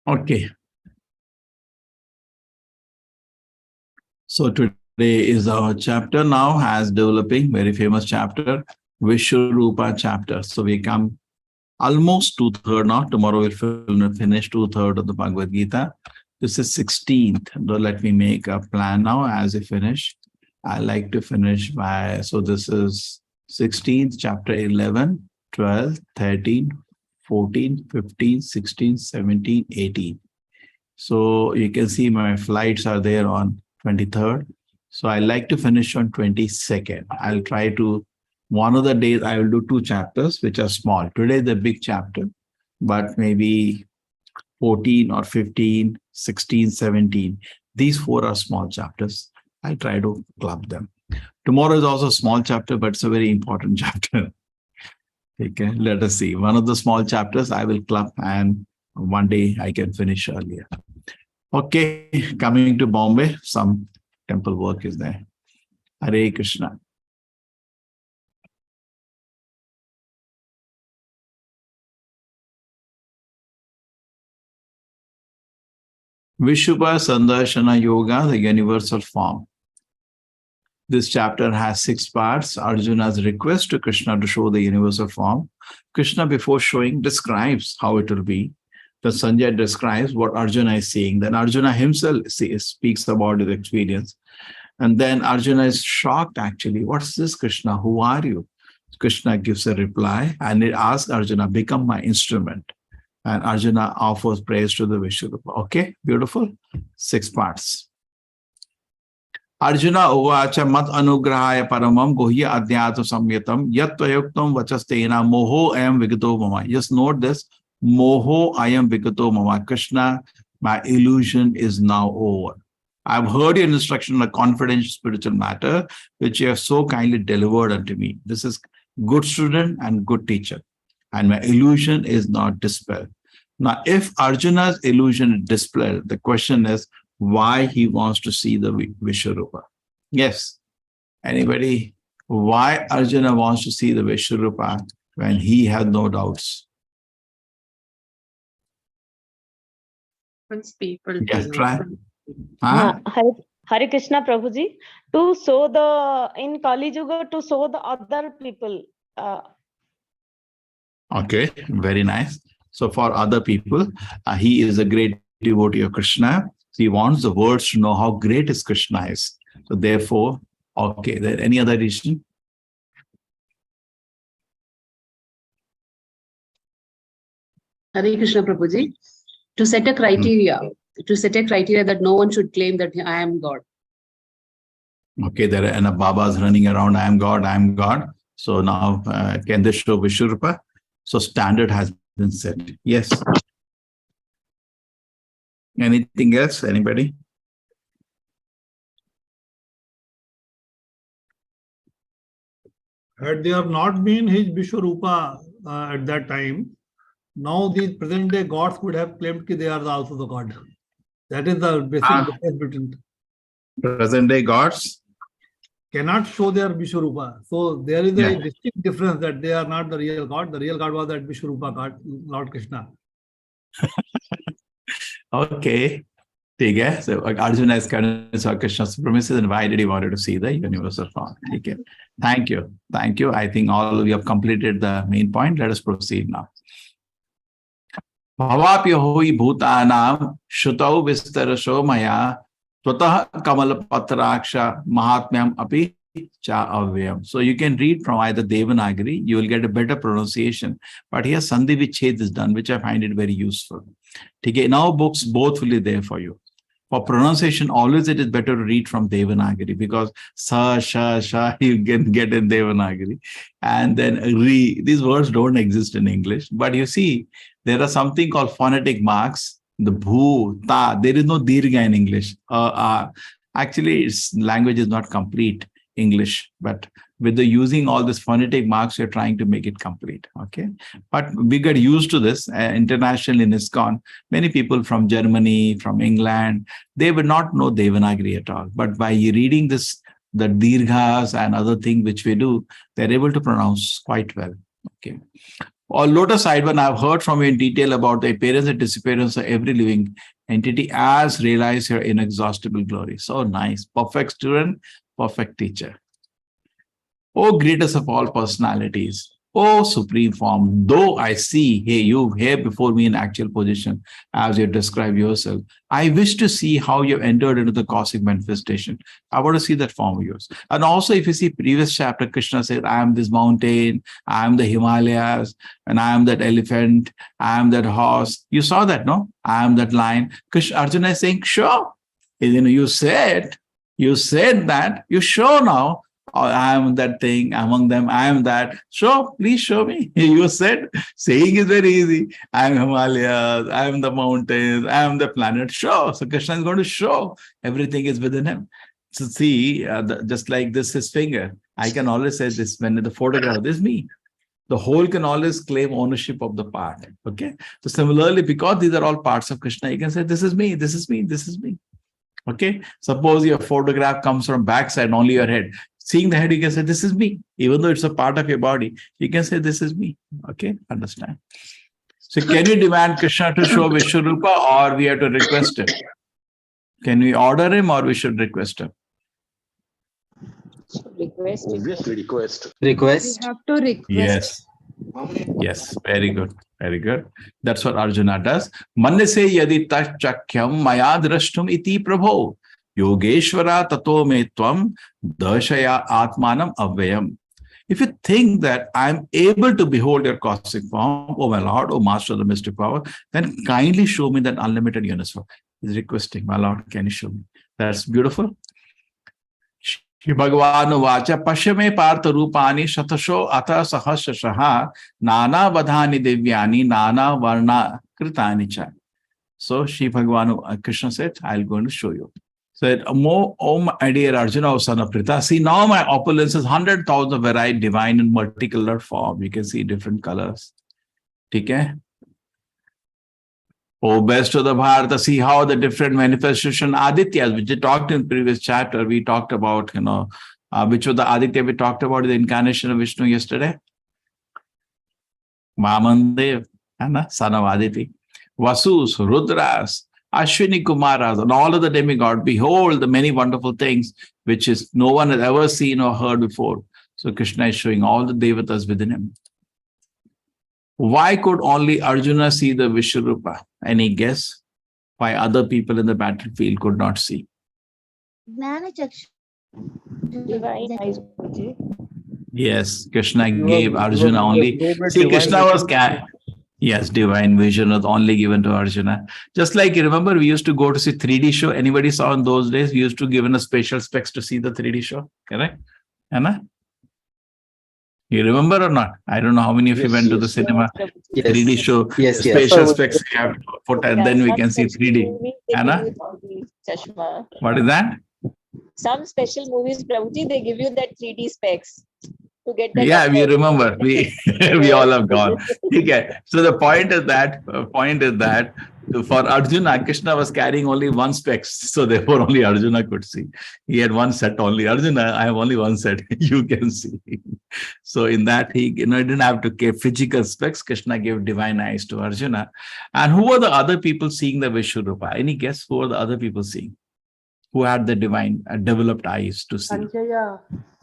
Okay. So today is our chapter now as developing, very famous chapter, Vishwarupa chapter. So we come almost two-thirds now. Tomorrow we'll finish two-thirds of the Bhagavad Gita. This is 16th. Let me make a plan now as we finish. I like to finish by, so this is 16th, chapter 11, 12, 13, 14, 15, 16, 17, 18. So you can see my flights are there on 23rd. So I like to finish on 22nd. I'll try to, one of the days I will do 2 chapters, which are small. Today the big chapter, but maybe 14 or 15, 16, 17. These 4 are small chapters. I try to club them. Tomorrow is also a small chapter, but it's a very important chapter. Okay, let us see. One of the small chapters I will club, and one day I can finish earlier. Okay, coming to Bombay, some temple work is there. Hare Krishna. Vishubha Sandarshana Yoga, the universal form. This chapter has 6 parts. Arjuna's request to Krishna to show the universal form. Krishna, before showing, describes how it will be. The Sanjay describes what Arjuna is seeing. Then Arjuna himself speaks about his experience. And then Arjuna is shocked, actually. What's this, Krishna? Who are you? Krishna gives a reply and it asks Arjuna, become my instrument. And Arjuna offers praise to the Vishwarupa. Okay, beautiful. 6 parts. Arjuna uvacha mat anugrahaya paramam gohya adhyata samyatam yat tvayuktam vachastena moho ayam vigato mama. Just note this. Moho ayam vigato mama. Krishna, my illusion is now over. I've heard your instruction on a confidential spiritual matter, which you have so kindly delivered unto me. This is good student and good teacher. And my illusion is not dispelled. Now, if Arjuna's illusion is dispelled, the question is why he wants to see the Vishwarupa. Yes. Anybody? Why Arjuna wants to see the Vishwarupa when he has no doubts? People yes, try. Huh? Hare Krishna Prabhuji, to show the, in Kali Yuga, to show the other people. Okay, very nice. So for other people, he is a great devotee of Krishna. So he wants the world to know how great his Krishna is. So therefore, okay, there any other reason? Hare Krishna Prabhuji, to set a criteria, that no one should claim that I am God. Okay, there are enough Babas running around, I am God, I am God. So now, can they show Vishwarupa? So standard has been set. Yes. Anything else? Anybody? Had there not been his Vishwarupa at that time, now these present day gods would have claimed that they are also the God. That is the basic difference between. Present day gods cannot show their Vishwarupa. So there is a distinct difference that they are not the real God. The real God was that Vishwarupa God, Lord Krishna. Okay. So Arjuna is convinced of Krishna's promises, and why did he want to see the universal form? Okay. Thank you. Thank you. I think all of you have completed the main point. Let us proceed now. Bhavapya hoi bhutanam shutau vistarasho maya twatah kamal patraksha mahatmyam api cha avyam. So you can read from either Devanagari, you will get a better pronunciation. But here Sandhi Vichhed is done, which I find it very useful. Okay, now books both will be there for you. For pronunciation, always it is better to read from Devanagari because sa, sha, sha, you can get in Devanagari. And then re, these words don't exist in English. But you see, there are something called phonetic marks. The bhu, ta, there is no dirgha in English. Actually, its language is not complete English, but with the using all this phonetic marks, we're trying to make it complete. Okay. But we got used to this internationally in ISKCON. Many people from Germany, from England, they would not know Devanagari at all. But by reading this, the dirghas and other thing which we do, they're able to pronounce quite well. Okay. Or lotus sideburn, I've heard from you in detail about the appearance and disappearance of every living entity as realize your inexhaustible glory. So nice. Perfect student, perfect teacher. Oh, greatest of all personalities. Oh, supreme form. Though I see you here before me in actual position, as you describe yourself, I wish to see how you entered into the cosmic manifestation. I want to see that form of yours. And also, if you see previous chapter, Krishna said, I am this mountain, I am the Himalayas, and I am that elephant, I am that horse. You saw that, no? I am that lion. Arjuna is saying, sure. You said that, you show now. I am that thing among them. I am that. Show, please show me. You said, saying is very easy. I am Himalayas. I am the mountains. I am the planet. Show. So Krishna is going to show everything is within him. So see, just like this, his finger. I can always say this when in the photograph, this is me. The whole can always claim ownership of the part. Okay. So similarly, because these are all parts of Krishna, you can say, this is me, this is me, this is me. Okay. Suppose your photograph comes from backside, only your head. Seeing the head, you can say, this is me. Even though it's a part of your body, you can say, this is me. Okay, understand? So can you demand Krishna to show Vishwarupa or we have to request him? Can we order him or we should request him? Request. Request. We have to request. Yes, very good. Very good. That's what Arjuna does. Manase yadi tachakyam maya drashtum iti prabho. Yogeshwara tato me tvam dashaya atmanam avyayam. If you think that I'm able to behold your cosmic form, oh my Lord, oh Master of the mystic power, then kindly show me that unlimited universe. He's requesting, my Lord, can you show me? That's beautiful. Bhagavad Vacha Pashame Partha Rupani Shatasho Ata Sahashaha Nana Vadhani Devyani Nana Varna Kritani Cha. So Shri Bhagavan Krishna said, I'm going to show you. Said, oh my dear Arjuna, O son of Pritha, see now my opulence is 100,000 of variety divine and multicolored form. You can see different colors. Okay? Oh, best of the Bharata, see how the different manifestation Adityas, which we talked in previous chapter, we talked about, which was the Aditya we talked about, the incarnation of Vishnu yesterday. Vamandev, son of Aditi. Vasus, Rudras, Ashwini Kumaras, and all of the demigods, behold the many wonderful things which is no one has ever seen or heard before. So Krishna is showing all the devatas within him. Why could only Arjuna see the Vishwarupa? Any guess? Why other people in the battlefield could not see? Divine eyes. Yes, Krishna gave Arjuna only. See, Krishna was yes, divine vision was only given to Arjuna. Just like you remember, we used to go to see 3D show. Anybody saw in those days? We used to give in a special specs to see the 3D show. Correct? Anna? You remember or not? I don't know how many of you went to the cinema. 3D show. Special specs you have to put, and then we can see 3D. Anna? What is that? Some special movies, Prabhuji, they give you that 3D specs to get that. Yeah, we remember. We all have gone. Okay. So the point is that for Arjuna, Krishna was carrying only one specs. So therefore only Arjuna could see. He had one set only. Arjuna, I have only one set. You can see. So in that he didn't have to give physical specs. Krishna gave divine eyes to Arjuna. And who were the other people seeing the Vishwarupa? Any guess who were the other people seeing? Who had the divine developed eyes to see?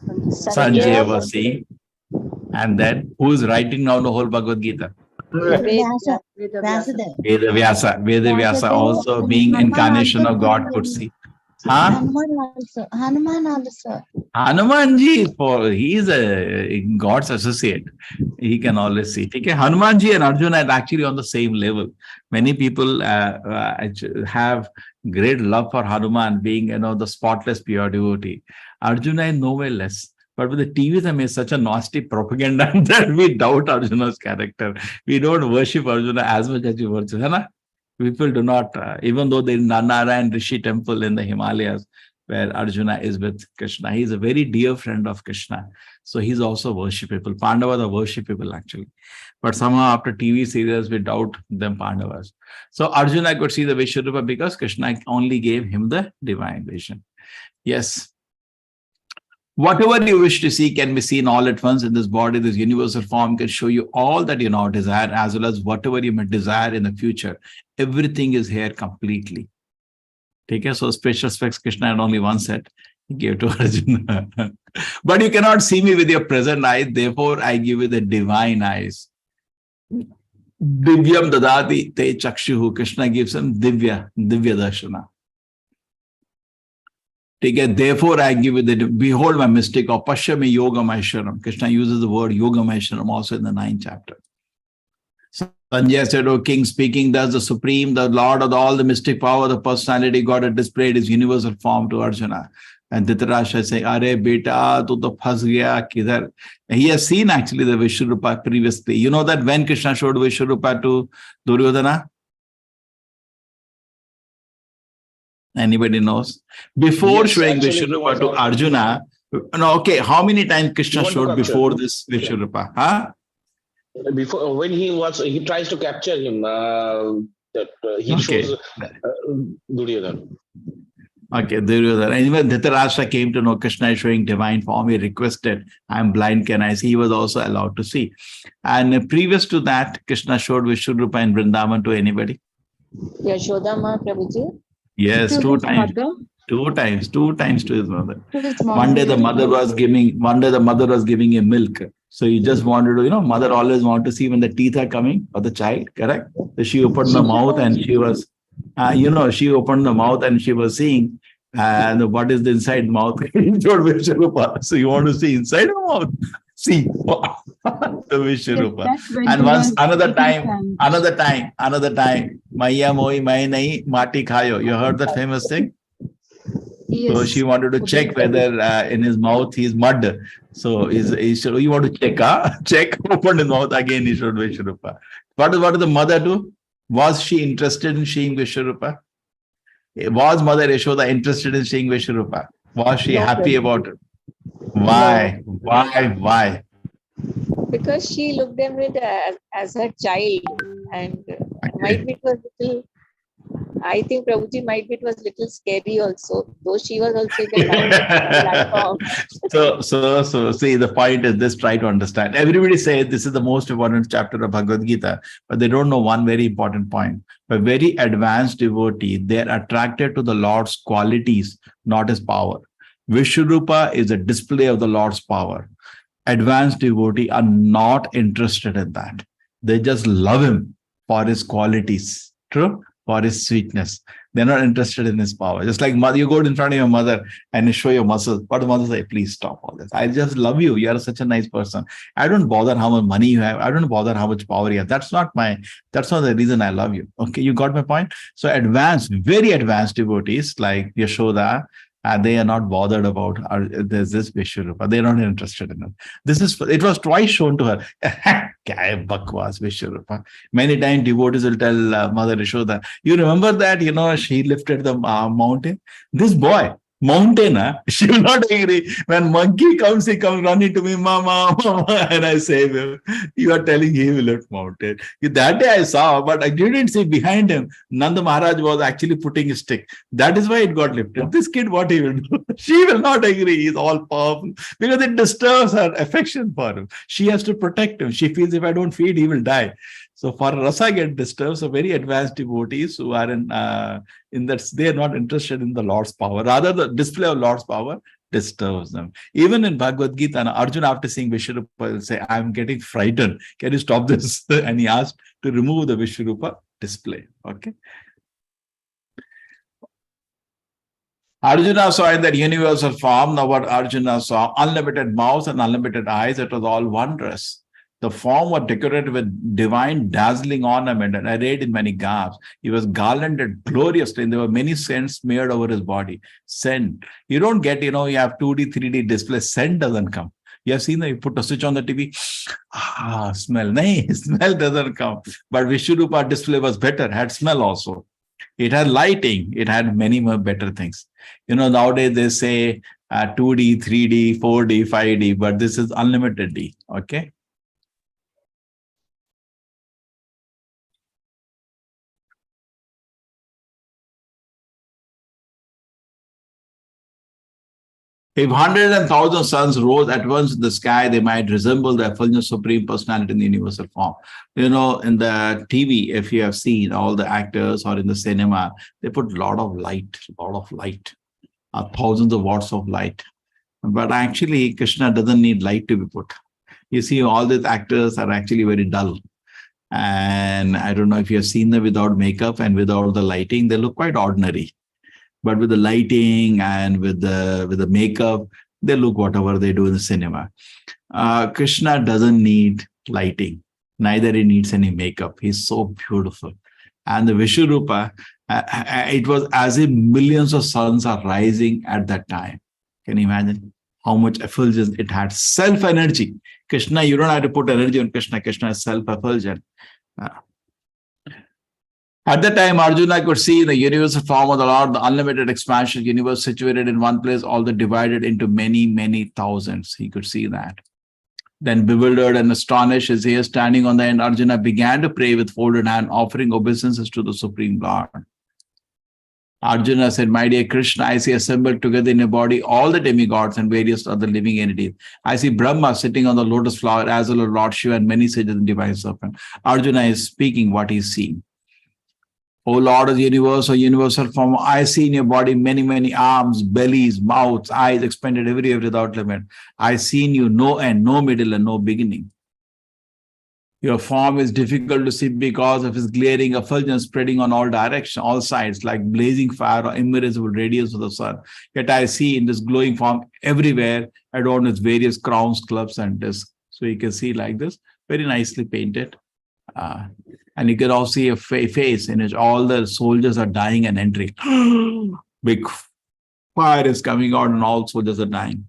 Sanjaya was seeing. And then who is writing now the whole Bhagavad Gita? Veda also being incarnation of God could see. Hanumanji, he is a God's associate. He can always see. Okay? Hanumanji and Arjuna are actually on the same level. Many people have great love for Hanuman being, the spotless pure devotee. Arjuna is nowhere less. But with the TV, they made such a nasty propaganda that we doubt Arjuna's character. We don't worship Arjuna as much as we worship. People do not, even though there is Narayan Rishi temple in the Himalayas, where Arjuna is with Krishna. He's a very dear friend of Krishna. So he's also worshipable. Pandavas are worshipable actually. But somehow after TV serials, we doubt them Pandavas. So Arjuna could see the Vishwarupa because Krishna only gave him the divine vision. Yes. Whatever you wish to see can be seen all at once in this body. This universal form can show you all that you now desire, as well as whatever you may desire in the future. Everything is here completely. Okay, so special specs Krishna had only one set. He gave to Arjuna. But you cannot see me with your present eyes, therefore I give you the divine eyes. Divyam dadati te chakshuhu. Krishna gives him divya darshana. Therefore I give you the, behold my mystic, or pashyami yogam aishwaram. Krishna uses the word yogam aishwaram also in the 9th chapter. Sanjay said, O king, speaking thus, the supreme, the lord of all the mystic power, the personality God had displayed his universal form to Arjuna. And Dhritarashtra saying, Are beta, tu to phas gaya kidhar. He has seen actually the Vishwarupa previously. You know that when Krishna showed Vishwarupa to Duryodhana? Anybody knows? Before Yes, showing actually, he Vishwarupa was to not. Arjuna, no, okay, how many times Krishna Want to showed capture. before this Vishwarupa? Huh? Before, when he tries to capture him, he Okay. shows Duryodhana. Okay, Duryodhana. And even Dhritarashtra came to know Krishna is showing divine form. He requested, I'm blind, can I see? He was also allowed to see. And previous to that, Krishna showed Vishwarupa in Vrindavan to anybody? Yashodama Prabhuji. Yes, To two his times. mother, Two times to his mother. to his One day the mother was giving him milk. So he just wanted to, mother always wanted to see when the teeth are coming for the child, correct? So she opened the mouth and she was, she opened the mouth and she was seeing what is the inside mouth. So you want to see inside the mouth? See, the Vishwarupa. And once, another time, Maya moi mai nahi, mati khayo. You heard that famous thing? So she wanted to check whether in his mouth he's mud. So you want to check, check, open his mouth again, he showed Vishwarupa. What did the mother do? Was she interested in seeing Vishwarupa? Was Mother Yashoda interested in seeing Vishwarupa? Was she happy about it? Why? No. Why? Because she looked at it as her child, and might be it was little. I think Prabhuji might be it was little scary also, though she was also in the platform. So see, the point is this, try to understand. Everybody says this is the most important chapter of Bhagavad Gita, but they don't know one very important point. A very advanced devotee, they're attracted to the Lord's qualities, not his power. Vishwarupa is a display of the Lord's power. Advanced devotee are not interested in that. They just love him for his qualities. True? For his sweetness. They're not interested in his power. Just like mother, you go in front of your mother and you show your muscles. What the mother say? Please stop all this. I just love you. You are such a nice person. I don't bother how much money you have. I don't bother how much power you have. That's not the reason I love you. Okay, you got my point? So very advanced devotees like Yashoda, they are not bothered about there's this Vishwarupa. They're not interested in it. It was twice shown to her. Kya bakwas Vishwarupa. Many times devotees will tell Mother Yashoda, you remember that, she lifted the mountain? This boy, mountain, she will not agree. When monkey comes, he comes running to me, mama, and I say, you are telling he will lift mountain. That day I saw, but I didn't see behind him. Nanda Maharaj was actually putting a stick. That is why it got lifted. This kid, what he will do? She will not agree. He's all powerful because it disturbs her affection for him. She has to protect him. She feels if I don't feed, he will die. So for rasa get disturbed. So very advanced devotees who are in that they are not interested in the Lord's power. Rather, the display of Lord's power disturbs them. Even in Bhagavad Gita, Arjuna, after seeing Vishwarupa, will say, I'm getting frightened. Can you stop this? And he asked to remove the Vishwarupa display. Okay. Arjuna saw in that universal form. Now what Arjuna saw, unlimited mouth and unlimited eyes, it was all wondrous. The form was decorated with divine dazzling ornament and arrayed in many garbs. He was garlanded gloriously, and there were many scents smeared over his body. Scent. You don't get, you have 2D, 3D display. Scent doesn't come. You have seen that you put a switch on the TV, smell. No, smell doesn't come. But Vishwarupa display was better, had smell also. It had lighting. It had many more better things. Nowadays they say 2D, 3D, 4D, 5D, but this is unlimited D. Okay. If 100,000 suns rose at once in the sky, they might resemble the effulgent supreme personality in the universal form. You know, in the TV, if you have seen all the actors or in the cinema, they put a lot of light, thousands of watts of light. But actually, Krishna doesn't need light to be put. You see, all these actors are actually very dull. And I don't know if you have seen them without makeup and without the lighting, they look quite ordinary. But with the lighting and with the makeup, they look whatever they do in the cinema. Krishna doesn't need lighting, neither he needs any makeup. He's so beautiful. And the Vishwarupa, it was as if millions of suns are rising at that time. Can you imagine how much effulgence it had? Self-energy. Krishna, you don't have to put energy on Krishna. Krishna is self-effulgent. At that time, Arjuna could see the universal form of the Lord, the unlimited expansion universe situated in one place, all the divided into many, many thousands. He could see that. Then bewildered and astonished, as he is standing on the end, Arjuna began to pray with folded hand, offering obeisances to the Supreme Lord. Arjuna said, my dear Krishna, I see assembled together in your body all the demigods and various other living entities. I see Brahma sitting on the lotus flower, as well as Lord Shiva and many sages and divine serpent. Arjuna is speaking what he's seeing. O Lord of the universe, or universal form, I see in your body many, many arms, bellies, mouths, eyes expanded everywhere without limit. I see in you no end, no middle, and no beginning. Your form is difficult to see because of its glaring effulgence spreading on all directions, all sides, like blazing fire or immeasurable radiance of the sun. Yet I see in this glowing form everywhere, adorned with various crowns, clubs, and discs. So you can see like this, very nicely painted. And you can also see a face in which all the soldiers are dying and entering. Big fire is coming out and all soldiers are dying.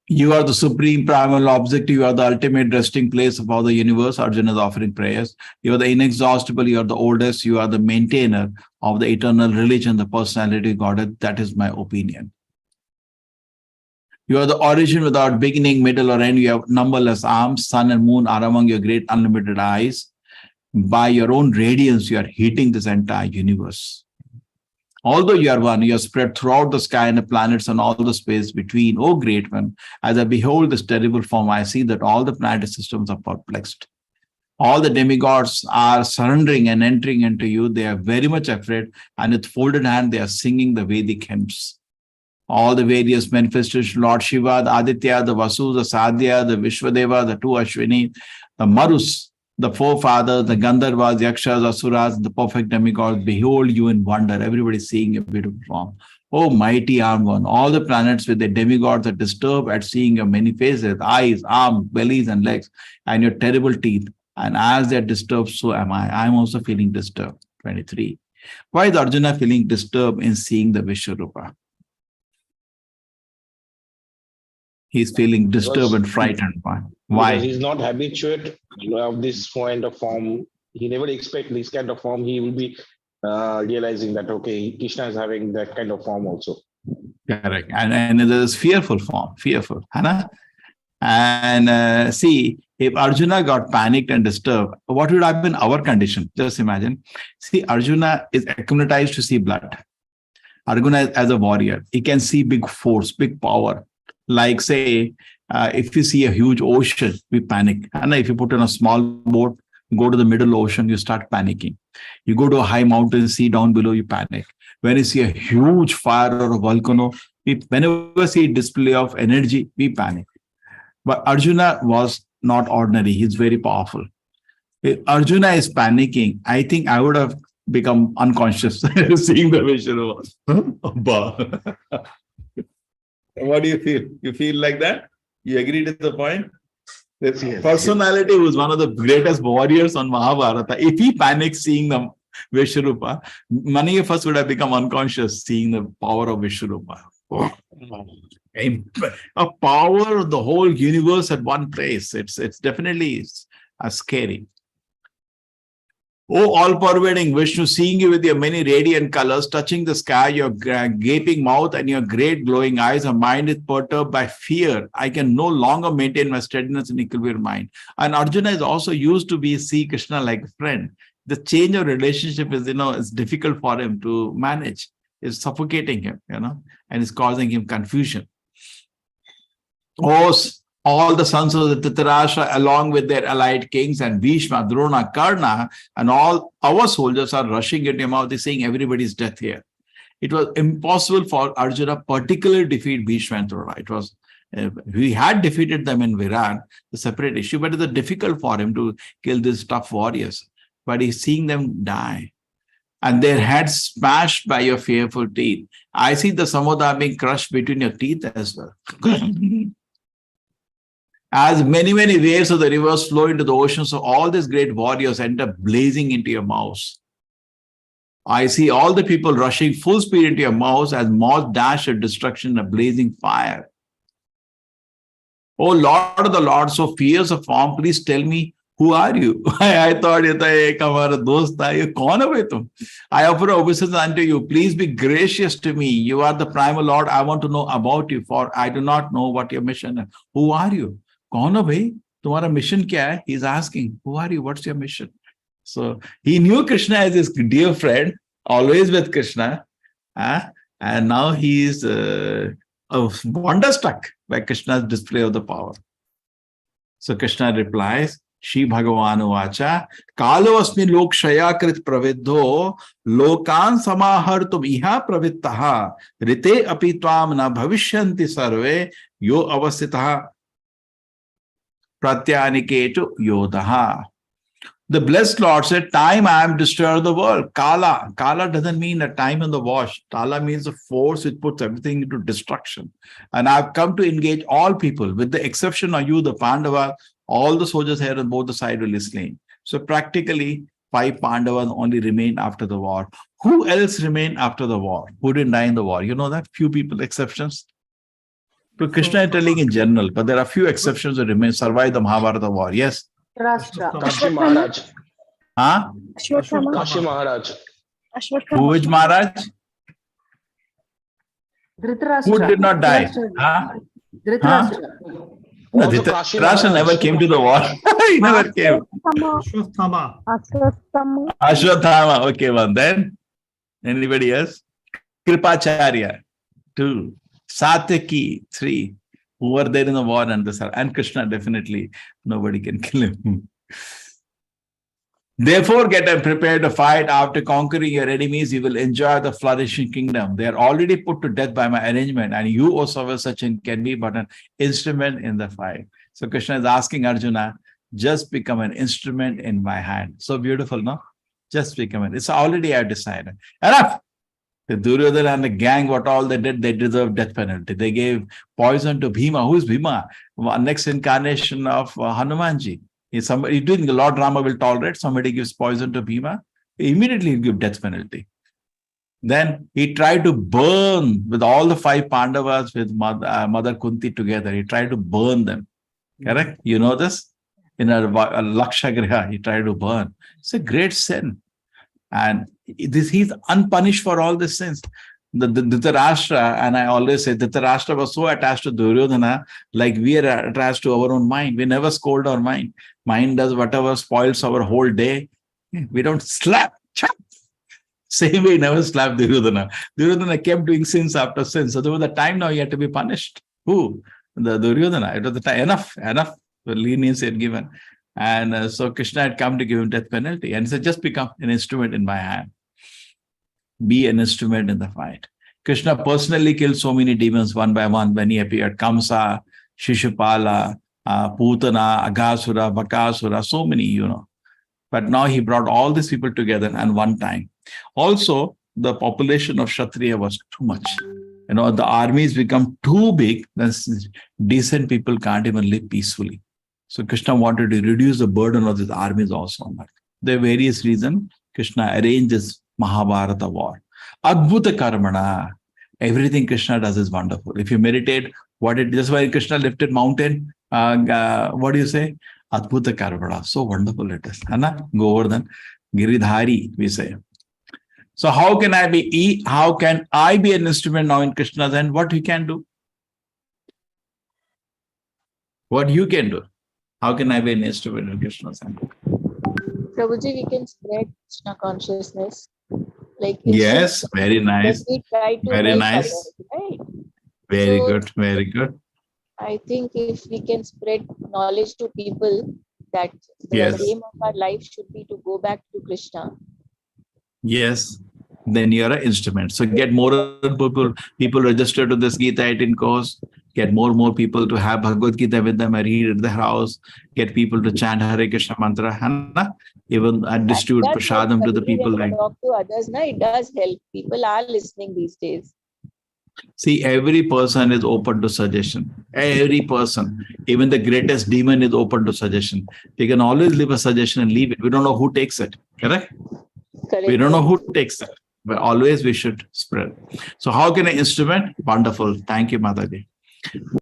You are the supreme primal object. You are the ultimate resting place of all the universe. Arjuna is offering prayers. You are the inexhaustible. You are the oldest. You are the maintainer of the eternal religion, the personality of Godhead. That is my opinion. You are the origin without beginning, middle, or end. You have numberless arms. Sun and moon are among your great unlimited eyes. By your own radiance, you are heating this entire universe. Although you are one, you are spread throughout the sky and the planets and all the space between. O great one, as I behold this terrible form, I see that all the planetary systems are perplexed. All the demigods are surrendering and entering into you. They are very much afraid, and with folded hand, they are singing the Vedic hymns. All the various manifestations, Lord Shiva, the Aditya, the Vasu, the Sadhya, the Vishwadeva, the two Ashwini, the Marus, the forefathers, the Gandharvas, Yakshas, Asuras, the perfect demigods, behold you in wonder. Everybody seeing your beautiful form. Oh, mighty armed one, all the planets with their demigods are disturbed at seeing your many faces, eyes, arms, bellies, and legs, and your terrible teeth. And as they are disturbed, so am I. I am also feeling disturbed. 23. Why is Arjuna feeling disturbed in seeing the Vishwarupa? He's feeling disturbed and frightened. Why? Because he's not habituated of this kind of form. He never expects this kind of form. He will be realizing that, okay, Krishna is having that kind of form also. Correct. And it is fearful form, fearful. Hana? And see, if Arjuna got panicked and disturbed, what would have been our condition? Just imagine. See, Arjuna is acclimatized to see blood. Arjuna as a warrior, he can see big force, big power. Like say, if you see a huge ocean, we panic. And if you put in a small boat, go to the middle ocean, you start panicking. You go to a high mountain, see down below, you panic. When you see a huge fire or a volcano, whenever we see a display of energy, we panic. But Arjuna was not ordinary. He's very powerful. If Arjuna is panicking, I think I would have become unconscious seeing the vision. What do you feel? You feel like that? You agree to the point? This personality was one of the greatest warriors on Mahabharata. If he panicked seeing the Vishwarupa, many of us would have become unconscious seeing the power of Vishwarupa. A power of the whole universe at one place. It's definitely scary. Oh, all-pervading Vishnu, seeing you with your many radiant colors, touching the sky, your gaping mouth and your great glowing eyes, our mind is perturbed by fear. I can no longer maintain my steadiness and equilibrium mind. And Arjuna is also used to see Krishna like a friend. The change of relationship is, it's difficult for him to manage. is suffocating him, and is causing him confusion. Oh, all the sons of the Dhritarashtra, along with their allied kings and Bhishma, Drona, Karna, and all our soldiers are rushing into him. They're saying everybody's death here. It was impossible for Arjuna particularly defeat Bhishma and Drona. It was, we had defeated them in Virat, the separate issue, but it was difficult for him to kill these tough warriors. But he's seeing them die, and their heads smashed by your fearful teeth. I see the Samudra being crushed between your teeth as well. As many, many waves of the rivers flow into the ocean, so all these great warriors end up blazing into your mouths. I see all the people rushing full speed into your mouths as moths dash at destruction in a blazing fire. Oh Lord of the Lord, so fierce of form, please tell me, who are you? I thought you were dost tha. You kaun hai tum? I offer obeisance unto you. Please be gracious to me. You are the primal Lord. I want to know about you, for I do not know what your mission is. Who are you? Kaun ho bhai? Tumhara mission kya hai? He's asking, who are you? What's your mission? So he knew Krishna as his dear friend, always with Krishna. And now he is wonderstruck by Krishna's display of the power. So Krishna replies, Shri Bhagavan Vacha, Kalo asmi lok shaya krit pravidho, lokan samahartum iha pravittaha, rite api tvam na bhavishyanti sarve, yo avasitaha pratyaniketu yodaha. The blessed Lord said, time I am destroyer of the world. Kala. Kala doesn't mean a time in the wash. Kala means a force which puts everything into destruction. And I've come to engage all people, with the exception of you, the Pandava. All the soldiers here on both the sides will be slain. So practically, 5 Pandavas only remain after the war. Who else remained after the war? Who didn't die in the war? You know that? Few people, exceptions. So Krishna is telling in general, but there are few exceptions that remain, survive the Mahabharata war. Yes? Kashi Maharaj. Huh? Kashi Maharaj. Who is Maharaj? Who did not die? Huh? No, Dhritarashtra never came to the war. He never came. Ashwatthama. Okay, one. Then anybody else? Kripacharya. 2. Satyaki. 3. Who were there in the war and Krishna, definitely nobody can kill him. Therefore, get prepared to fight. After conquering your enemies, you will enjoy the flourishing kingdom. They are already put to death by my arrangement, and you, O Savyasachin, can be but an instrument in the fight. So Krishna is asking Arjuna, just become an instrument in my hand. So beautiful, no? Just become it. It's already I have decided. Enough! The Duryodhana and the gang, what all they did, they deserve death penalty. They gave poison to Bhima. Who is Bhima? Next incarnation of Hanumanji. Somebody doing the Lord Rama will tolerate. Somebody gives poison to Bhima, immediately he'll give death penalty. Then he tried to burn with all the 5 Pandavas with Mother Kunti together. He tried to burn them. Correct? You know this? In a Lakshagriha, he tried to burn. It's a great sin. And he's unpunished for all these sins. The Dhritarashtra, and I always say Dhritarashtra was so attached to Duryodhana, like we are attached to our own mind. We never scold our mind. Mind does whatever spoils our whole day. We don't slap. Chap. Same way, never slap Duryodhana. Duryodhana kept doing sins after sins. So there was a time now he had to be punished. Who? The Duryodhana. It was the time. Enough. The leniency had given. And so Krishna had come to give him death penalty. And he said, just become an instrument in my hand. Be an instrument in the fight. Krishna personally killed so many demons one by one when he appeared. Kamsa, Shishupala, Putana, Aghasura, Bakasura, so many, But now he brought all these people together at one time. Also, the population of Kshatriya was too much. The armies become too big, then decent people can't even live peacefully. So Krishna wanted to reduce the burden of these armies also. There are various reasons Krishna arranged this Mahabharata war. Adbhuta karmana. Everything Krishna does is wonderful. If you meditate, just why Krishna lifted mountain, what do you say? Adbhuta karmana. So wonderful it is. Govardhan, Giridhari, we say. So how can I be an instrument now in Krishna's hand? What he can do? What you can do? How can I be an instrument in Krishna's hand? Prabhuji, we can spread Krishna consciousness. Like Yes, very nice. we try to Very help nice. others, right? Very So good. Very good. I think if we can spread knowledge to people that the Yes. aim of our life should be to go back to Krishna. Yes. Then you're an instrument. So get more people register to this Gita 18 course. Get more people to have Bhagavad Gita with them. I read at the house. Get people to chant Hare Krishna mantra. Hanna? Even I distribute That does help, prasadam to the When people. you Like, talk to others, na, it does help. People are listening these days. see, every person is open to suggestion. Every person, even the greatest demon, is open to suggestion. They can always leave a suggestion and leave it. We don't know who takes it. Correct? Correct. We don't know who takes it, but always we should spread. So how can an instrument? Wonderful. Thank you, Mataji.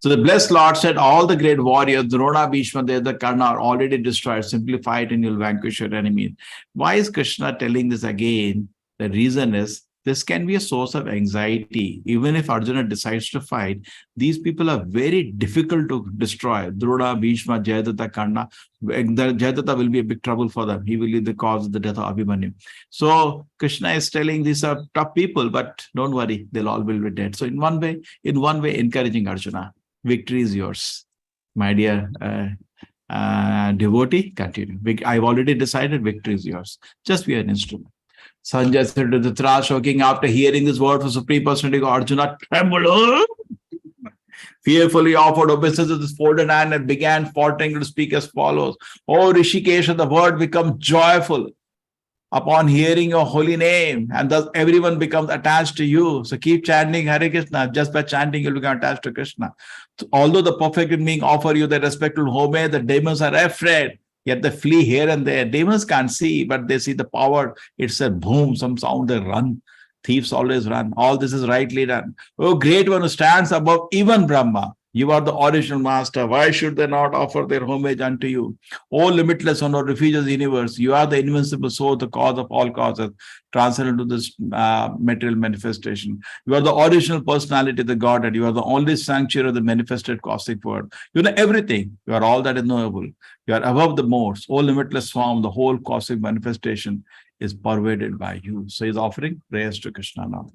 So the blessed Lord said, all the great warriors, Drona, Bhishma, the Karna are already destroyed. Simplify it and you'll vanquish your enemies. Why is Krishna telling this again? The reason is, this can be a source of anxiety. Even if Arjuna decides to fight, these people are very difficult to destroy. Drona, Bhishma, Jayadratha, Karna. Jayadratha will be a big trouble for them. He will be the cause of the death of Abhimanyu. So Krishna is telling these are tough people, but don't worry, they'll all will be dead. So in one way, encouraging Arjuna, victory is yours. My dear devotee, continue. I've already decided victory is yours. Just be an instrument. Sanjay said to Dhritarashtra, king, after hearing this word from Supreme Personality, Arjuna trembled, fearfully offered obeisance with his folded hand and began faltering to speak as follows. O Rishikesh, the word becomes joyful upon hearing your holy name, and thus everyone becomes attached to you. So keep chanting Hare Krishna. Just by chanting, you'll become attached to Krishna. So although the perfect being offer you the respectful homage, the demons are afraid. Yet they flee here and there. Demons can't see, but they see the power. It's a boom, some sound, they run. Thieves always run. All this is rightly done. Oh, great one who stands above even Brahma. You are the original master. Why should they not offer their homage unto you? O limitless one, O refugious universe, you are the invincible soul, the cause of all causes, transcendent to this material manifestation. You are the original personality of the Godhead. You are the only sanctuary of the manifested cosmic word. You know everything. You are all that is knowable. You are above the modes. O limitless form, the whole cosmic manifestation is pervaded by you. So he's offering prayers to Krishna now.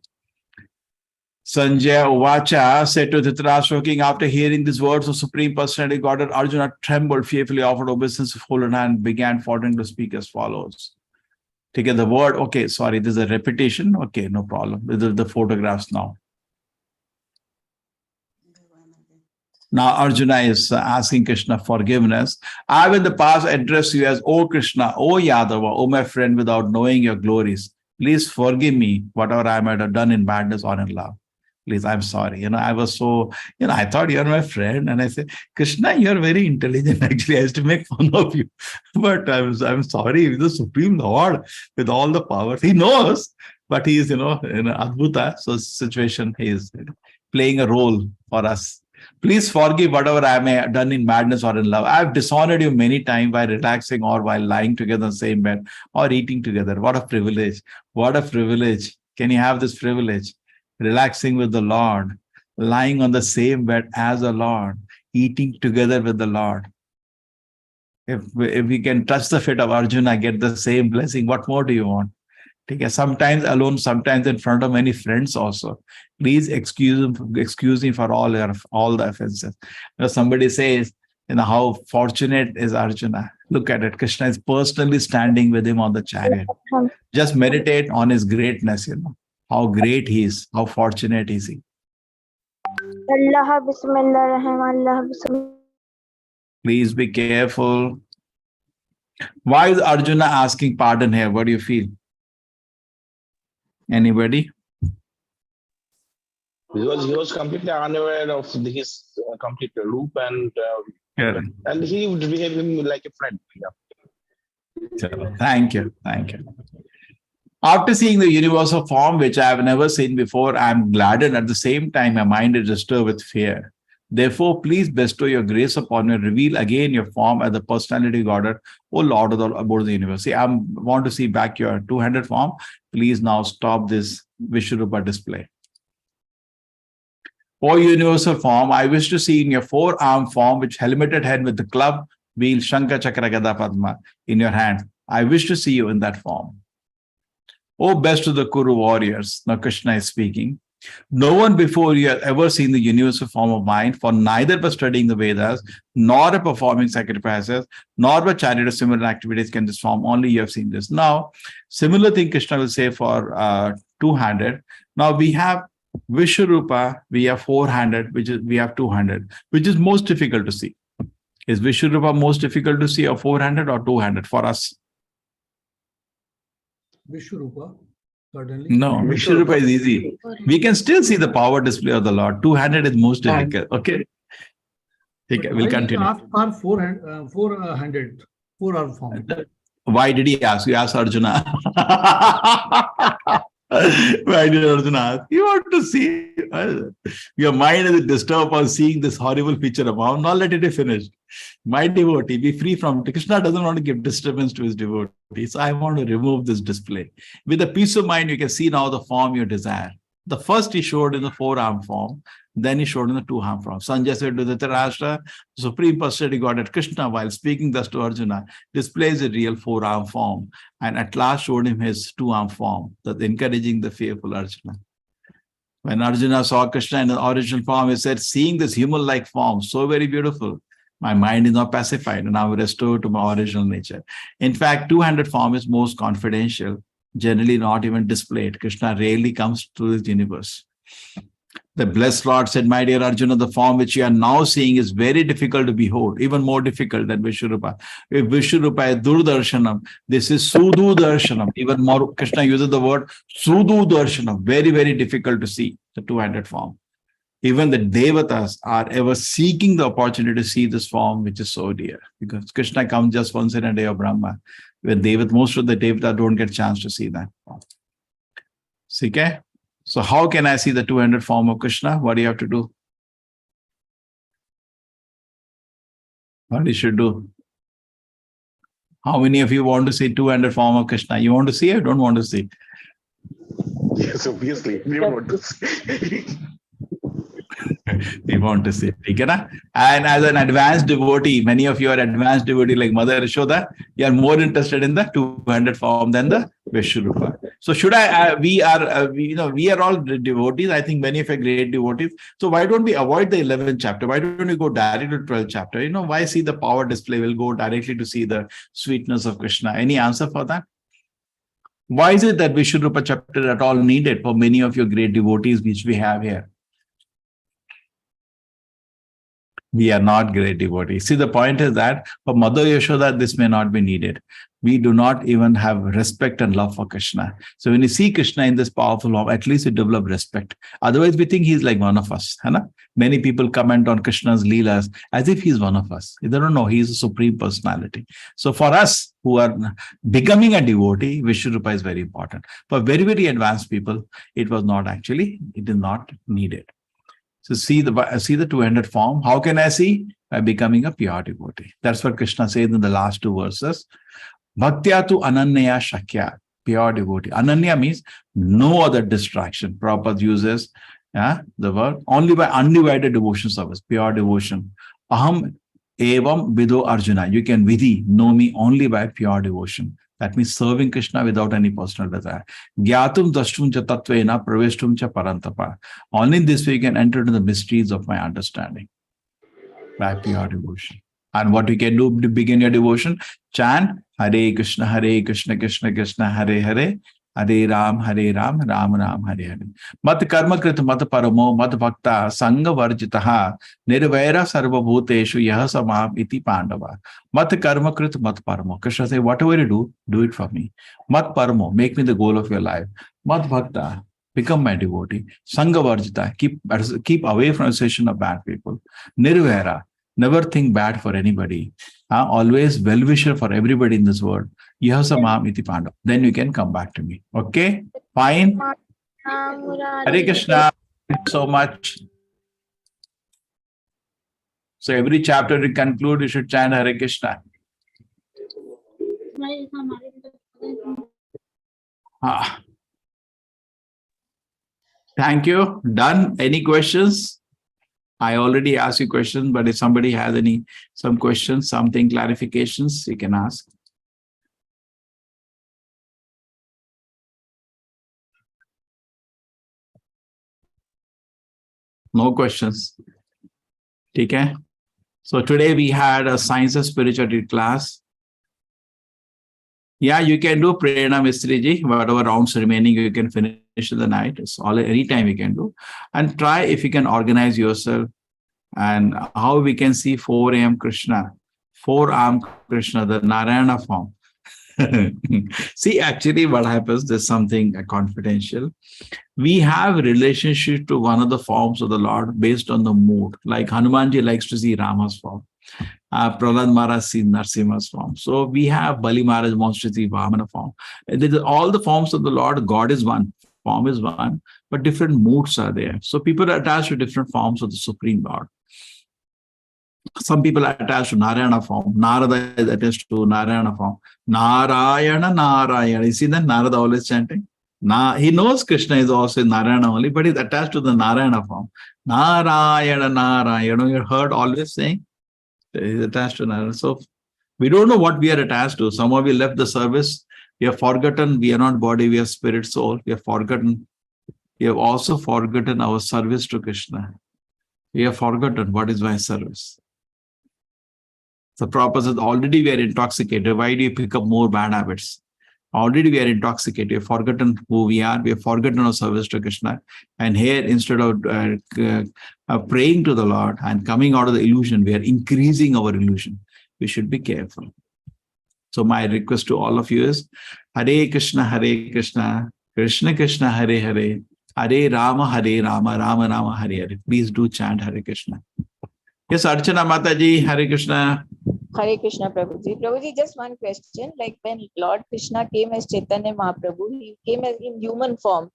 Sanjay Uvacha said to Dhritarashtra, king, after hearing these words of Supreme Personality Godhead, Arjuna trembled, fearfully offered obeisance with folded hand, began faltering to speak as follows. Take the word, okay, sorry, this is a repetition. Okay, no problem. These are the photographs now. Now Arjuna is asking Krishna forgiveness. I have in the past addressed you as, O Krishna, O Yadava, O my friend, without knowing your glories. Please forgive me whatever I might have done in badness or in love. Please, I'm sorry. I was so, I thought you're my friend. And I said, Krishna, you're very intelligent. Actually, I used to make fun of you. But I'm sorry, the Supreme Lord with all the powers. He knows, but he is, in Adbhuta. So situation, he is playing a role for us. Please forgive whatever I may have done in madness or in love. I have dishonored you many times by relaxing or while lying together on the same bed or eating together. What a privilege. What a privilege. Can you have this privilege? Relaxing with the Lord, lying on the same bed as the Lord, eating together with the Lord. If we can touch the feet of Arjuna, get the same blessing, what more do you want? Sometimes alone, sometimes in front of many friends also. Please excuse me for all the offenses. Somebody says, how fortunate is Arjuna. Look at it. Krishna is personally standing with him on the chariot. Just meditate on his greatness, how great he is, how fortunate is he. Please be careful. Why is Arjuna asking pardon here? What do you feel? Anybody? Because he was completely unaware of his complete loop and he would behave him like a friend. Yeah. Thank you. After seeing the universal form, which I have never seen before, I am gladdened. At the same time, my mind is disturbed with fear. Therefore, please bestow your grace upon me. Reveal again your form as the personality Godhead, O Lord above the universe. See, I want to see back your two-handed form. Please now stop this Vishwarupa display. O universal form, I wish to see in your four-armed form, which helmeted head with the club, wheel, Shankha, Chakra, Gada, Padma in your hand. I wish to see you in that form. O best of the Kuru warriors, now Krishna is speaking, no one before you has ever seen the universal form of mind, for neither by studying the Vedas, nor by performing sacrifices, nor by chariot or similar activities can this form. Only you have seen this. Now, similar thing Krishna will say for two-handed. Now we have Vishwarupa, we have four-handed, which is we have two-handed, which is most difficult to see. Is Vishwarupa most difficult to see, or four-handed or two-handed for us? Vishwarupa, certainly. No, Vishwarupa is easy. We can still see the power display of the Lord. Two-handed is most difficult. Okay. Okay, we'll continue. Ask for four-handed, four-arm form. Why did he ask? You asked Arjuna. Why did Arjuna ask? You want to see. Your mind is disturbed on seeing this horrible picture of him. Not let it be finished. My devotee, be free from. Krishna doesn't want to give disturbance to his devotees. So I want to remove this display. With a peace of mind, you can see now the form you desire. The first he showed in the four-arm form, then he showed in the two-arm form. Sanjay said to Dhritarashtra, the Supreme Personality Godhead Krishna, while speaking thus to Arjuna, displays a real four-arm form, and at last showed him his two-arm form, thus encouraging the fearful Arjuna. When Arjuna saw Krishna in the original form, he said, seeing this human-like form, so very beautiful, my mind is now pacified and now restored to my original nature. In fact, two-handed form is most confidential, generally not even displayed. Krishna rarely comes to this universe. The blessed Lord said, my dear Arjuna, the form which you are now seeing is very difficult to behold, even more difficult than Vishwarupa. If Vishwarupa is Durdarshanam, this is Sudhu Darshanam. Even more, Krishna uses the word Sudhu Darshanam, very, very difficult to see, the two-handed form. Even the Devatas are ever seeking the opportunity to see this form, which is so dear. Because Krishna comes just once in a day of Brahma. With Devat, most of the Devatas don't get a chance to see that form. Okay? So how can I see the two-handed form of Krishna? What do you have to do? What you should do? How many of you want to see two-handed form of Krishna? You want to see or don't want to see? Yes, obviously. We don't want to see. We want to see. And as an advanced devotee, many of you are advanced devotee like Mother Yashoda, you are more interested in the two-handed form than the Vishwarupa. So should we are all devotees. I think many of you are great devotees. So why don't we avoid the 11th chapter? Why don't we go directly to 12th chapter? Why see the power display? We'll go directly to see the sweetness of Krishna. Any answer for that? Why is it that Vishwarupa chapter at all needed for many of your great devotees which we have here? We are not great devotees. See, the point is that for Mother Yashoda, this may not be needed. We do not even have respect and love for Krishna. So when you see Krishna in this powerful form, at least you develop respect. Otherwise, we think he's like one of us. Many people comment on Krishna's Leelas as if he's one of us. They don't know he's a supreme personality. So for us who are becoming a devotee, Vishwarupa is very important. For very, very advanced people, it is not needed. So see the two-handed form. How can I see? By becoming a pure devotee. That's what Krishna says in the last two verses. Bhaktya tu ananya shakya, pure devotee. Ananya means no other distraction. Prabhupada uses the word only by undivided devotion service, pure devotion. Aham evam vido Arjuna. You can know me only by pure devotion. That means serving Krishna without any personal desire. Gyatum dashtum cha tattvena praveshtum cha parantapa. Only in this way you can enter into the mysteries of my understanding. By pure devotion. And what you can do to begin your devotion? Chant Hare Krishna, Krishna Krishna, Hare Hare, Hare Ram, Ram Ram, Hare Hare. Mat karma krita mat paramo, mat bhakta, sangha varjitaha, nirvaira sarva bhuteshu yaha samam iti pandava. Mat karma krita mat paramo. Krishna says, whatever you do it for me. Mat paramo, make me the goal of your life. Mat bhakta, become my devotee. Sangha varjita, keep away from association of bad people. Nirvaira, never think bad for anybody. Always well-wisher for everybody in this world. Yahasamam iti pandava. Then you can come back to me. Okay? Fine? Hare Krishna. Thank you so much. So every chapter to conclude, you should chant Hare Krishna. Thank you. Done. Any questions? I already asked you questions, but if somebody has some questions, clarifications, you can ask. No questions. Okay. So today we had a science and spirituality class. Yeah, you can do Prerna Mistriji, whatever rounds remaining, you can finish in the night. It's all any time you can do. And try if you can organize yourself and how we can see 4 a.m. Krishna, 4-arm Krishna, the Narayana form. See, actually what happens, there's something confidential. We have relationship to one of the forms of the Lord based on the mood. Like Hanumanji likes to see Rama's form. Prahlad Maharaj sees Narsimha's form. So we have Bali Maharaj wants to see Vamana form. All the forms of the Lord, God is one, form is one, but different moods are there. So people are attached to different forms of the Supreme Lord. Some people are attached to Narayana form. Narada is attached to Narayana form. Narayana, Narayana. You see that Narada always chanting? He knows Krishna is also in Narayana only, but he's attached to the Narayana form. Narayana, Narayana. You heard always saying? He's attached to Narayana. So we don't know what we are attached to. Somehow we left the service. We have forgotten we are not body, we are spirit, soul. We have forgotten. We have also forgotten our service to Krishna. We have forgotten what is my service. The Prabhupada says, already we are intoxicated. Why do you pick up more bad habits? Already we are intoxicated. We have forgotten who we are. We have forgotten our service to Krishna. And here, instead of praying to the Lord and coming out of the illusion, we are increasing our illusion. We should be careful. So my request to all of you is, Hare Krishna, Krishna Krishna, Hare Hare, Hare Rama, Rama Rama, Hare Hare. Please do chant Hare Krishna. Yes, Archana Mataji, Hare Krishna. Hare Krishna, Prabhuji. Prabhuji, just one question. Like when Lord Krishna came as Chaitanya Mahaprabhu, he came as in human form.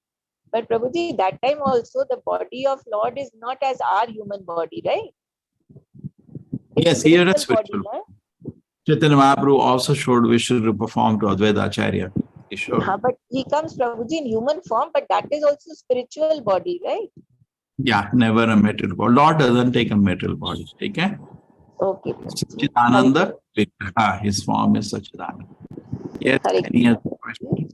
But Prabhuji, that time also the body of Lord is not as our human body, right? Yes, he had a spiritual body. Chaitanya Mahaprabhu also showed Vishwarupa form to Advaita Acharya. He showed. But he comes, Prabhuji, in human form, but that is also spiritual body, right? Yeah, never a material body. Lord doesn't take a material body. Okay? Okay. Sachidananda, his form is Sachidananda. Yes, any other question?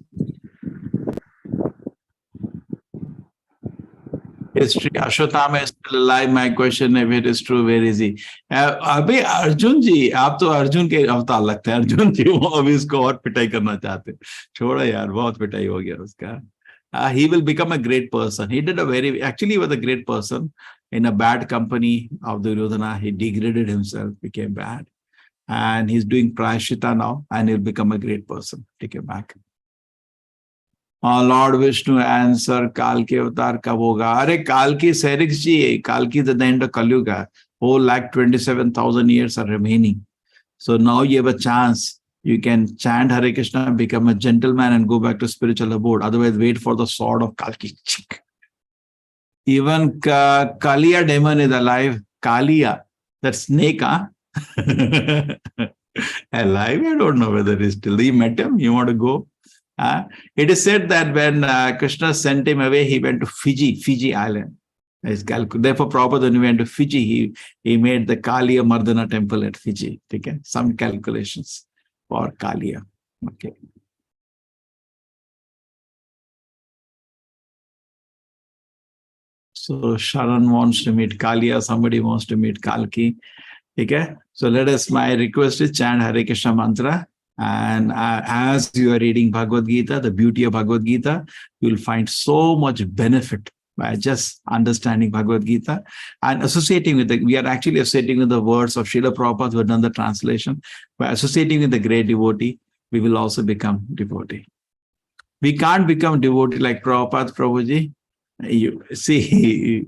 History. Ashwatthama is still alive. My question, if it is true, where is he? Abhi Arjun ji, आप तो अर्जुन के अवतार लगते हैं. अर्जुन जी वो अभी इसको और पिटाई करना चाहते. छोड़ो यार, बहुत पिटाई हो गया उसका. He will become a great person. He did actually he was a great person. In a bad company of Duryodhana, he degraded himself, became bad. And he's doing prayashita now, and he'll become a great person. Take it back. Lord Vishnu answer, Kalki avatar kab hoga? Are Kalki Serix ji, Kalki is at the end of Kalyuga. Whole 1,27,000 years are remaining. So now you have a chance. You can chant Hare Krishna, become a gentleman and go back to spiritual abode. Otherwise, wait for the sword of Kalki. Even Kaliya demon is alive. Kaliya, that snake, huh? Alive? I don't know whether he's still. You met him? You want to go? It is said that when Krishna sent him away, he went to Fiji Island. Therefore, Prabhupada, when he went to Fiji, he made the Kaliya Mardana temple at Fiji. Okay? Some calculations for Kaliya. Okay. So Sharan wants to meet Kaliya, somebody wants to meet Kalki. Okay. So my request is chant Hare Krishna mantra. And as you are reading Bhagavad Gita, the beauty of Bhagavad Gita, you will find so much benefit by just understanding Bhagavad Gita and associating with we are actually associating with the words of Srila Prabhupada who have done the translation. By associating with the great devotee, we will also become devotee. We can't become devotee like Prabhupada, Prabhuji. You see,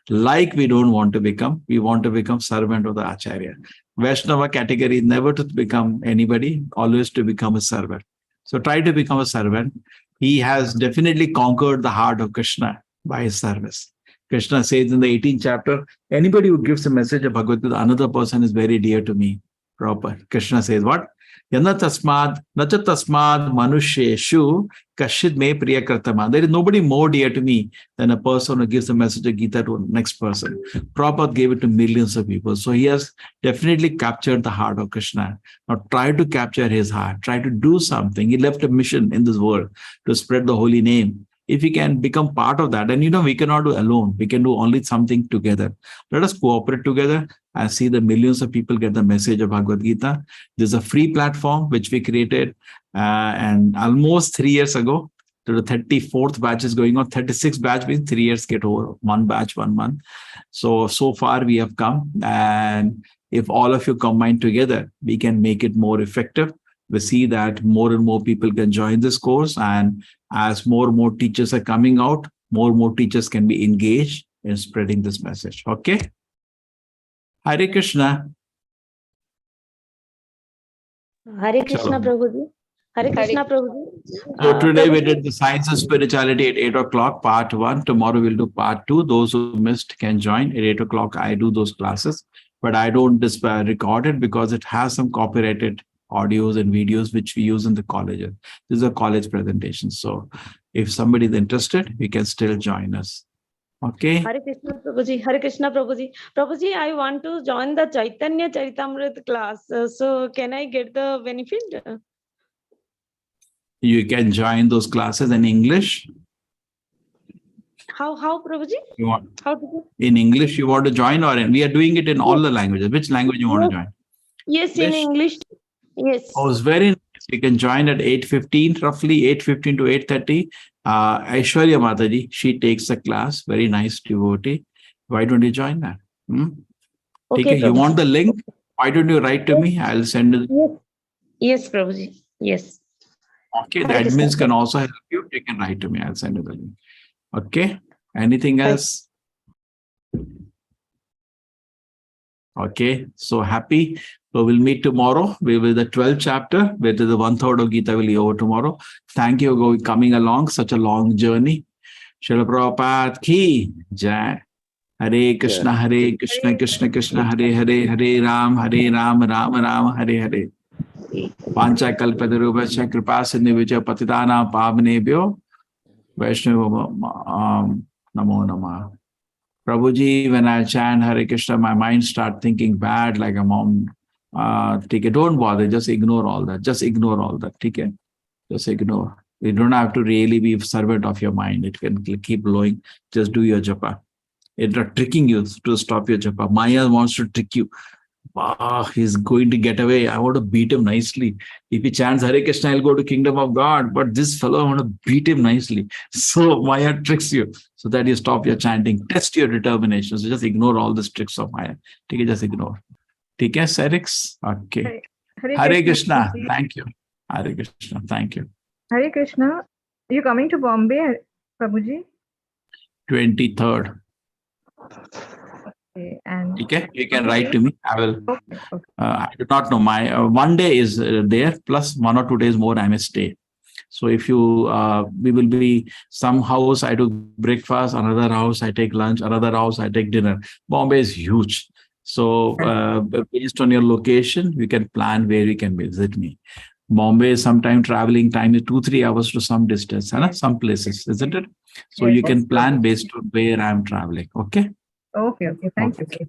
like we don't want to become, we want to become servant of the Acharya. Vaishnava category is never to become anybody, always to become a servant. So try to become a servant. He has definitely conquered the heart of Krishna by his service. Krishna says in the 18th chapter, anybody who gives a message of Bhagavad Gita, another person is very dear to me. Proper. Krishna says what? Yana tasmad, nacha tasmad manusheshu kashid me priya kartama. There is nobody more dear to me than a person who gives the message of Gita to the next person. Prabhupada gave it to millions of people. So he has definitely captured the heart of Krishna. Now try to capture his heart. Try to do something. He left a mission in this world to spread the holy name. if we can become part of that, and we cannot do alone, we can do only something together. Let us cooperate together and see the millions of people get the message of Bhagavad Gita. There's a free platform which we created and almost 3 years ago. The 34th batch is going on. 36th batch means 3 years get over. One batch, 1 month. So far we have come, and if all of you combine together, we can make it more effective. We see that more and more people can join this course, and as more and more teachers are coming out, more and more teachers can be engaged in spreading this message. Okay? Hare Krishna. Hare Krishna, Chalo. Prabhuji. Hare Krishna, Prabhuji. So today we Prabhuji, did the Science of Spirituality at 8 o'clock, part 1. Tomorrow we'll do part 2. Those who missed can join. At 8 o'clock, I do those classes, but I don't record it because it has some copyrighted audios and videos which we use in the colleges. These are college presentations. So if somebody is interested, we can still join us. Okay. Hare Krishna, Prabhuji. Hare Krishna, Prabhuji. Prabhuji, I want to join the Chaitanya Charitamrita class. So can I get the benefit? You can join those classes in English. How, Prabhuji? You want How to do? in English you want to join, or we are doing it in all the languages. Which language you want to join? Yes, in English. Yes. Oh, it's very nice. You can join at 8:15, roughly 8:15 to 8:30. Aishwarya Mataji, she takes the class. Very nice devotee. Why don't you join that? Okay, you want the link? Why don't you write to me? I'll send it. Yes, Prabhuji. Yes. Okay, the admins can also help you. You can write to me. I'll send you the link. Okay. Anything else? Okay. So happy. So we'll meet tomorrow. We will the 12th chapter, where the 1/3 of Gita will be over tomorrow. Thank you for coming along such a long journey. Srila Prabhupada ki jai. Hare Krishna, Hare Krishna, Krishna Krishna, Hare Hare, Hare Ram, Ram Ram, Hare Hare. Pancha kalpatarubhasya kripa sindhivijaya patidana pavnebhyo Vaishnava namo namah. Prabhuji, when I chant Hare Krishna, my mind start thinking bad, like a mom. Don't bother, just ignore all that. Just ignore all that. Just ignore. You don't have to really be a servant of your mind. It can keep blowing. Just do your japa. It's not tricking you to stop your japa. Maya wants to trick you. He's going to get away. I want to beat him nicely. If he chants Hare Krishna, I'll go to kingdom of God. But this fellow, I want to beat him nicely. So Maya tricks you so that you stop your chanting. Test your determination. So just ignore all the tricks of Maya. Just ignore. Okay, Serix? Okay. Hare Krishna. Thank you. Hare Krishna. Thank you. Hare Krishna. You coming to Bombay, Prabhuji? 23rd. Okay, and Okay, you can write to me. I will. okay. I do not know. My 1 day is there, plus 1 or 2 days more I may stay. So if you, we will be some house I do breakfast, another house I take lunch, another house I take dinner. Bombay is huge. So based on your location, we can plan where you can visit me. Bombay, sometime traveling time is 2-3 hours to some distance, some places, isn't it? So you can plan based on where I'm traveling. Okay. Okay. Thank you.